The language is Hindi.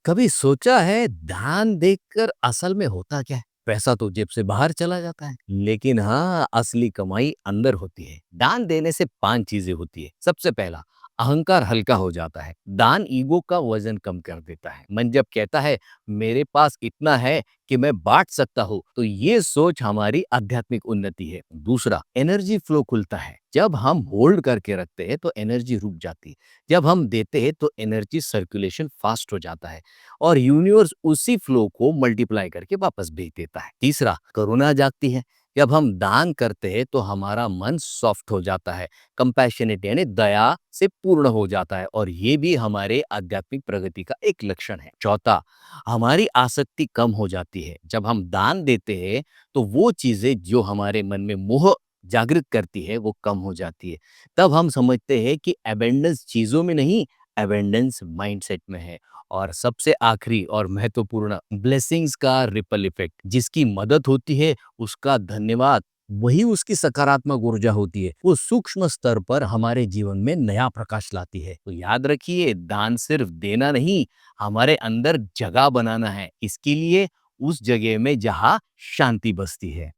कभी सोचा है दान देखकर असल में होता क्या है? पैसा तो जेब से बाहर चला जाता है, लेकिन हाँ, असली कमाई अंदर होती है। दान देने से 5 चीजें होती है। सबसे पहला, अहंकार हल्का हो जाता है। दान ईगो का वजन कम कर देता है। मन जब कहता है मेरे पास इतना है कि मैं बांट सकता हूँ, तो ये सोच हमारी आध्यात्मिक उन्नति है। दूसरा, एनर्जी फ्लो खुलता है। जब हम होल्ड करके रखते हैं तो एनर्जी रुक जाती है। जब हम देते हैं तो एनर्जी सर्कुलेशन फास्ट हो जाता है और यूनिवर्स उसी फ्लो को मल्टीप्लाई करके वापस भेज देता है। तीसरा, करुणा जागती है। जब हम दान करते हैं तो हमारा मन सॉफ्ट हो जाता है, कंपैशनेट यानी दया से पूर्ण हो जाता है और ये भी हमारे आध्यात्मिक प्रगति का एक लक्षण है। चौथा, हमारी आसक्ति कम हो जाती है। जब हम दान देते हैं तो वो चीजें जो हमारे मन में मोह जागृत करती है वो कम हो जाती है। तब हम समझते हैं कि अबेंडेंस चीजों में नहीं, अबेंडेंस माइंडसेट में है। और सबसे आखिरी और महत्वपूर्ण, ब्लेसिंग्स का रिपल इफेक्ट। जिसकी मदद होती है उसका धन्यवाद, वही उसकी सकारात्मक ऊर्जा होती है। वो सूक्ष्म स्तर पर हमारे जीवन में नया प्रकाश लाती है। तो याद रखिए, दान सिर्फ देना नहीं, हमारे अंदर जगह बनाना है। इसके लिए उस जगह में जहाँ शांति बसती है।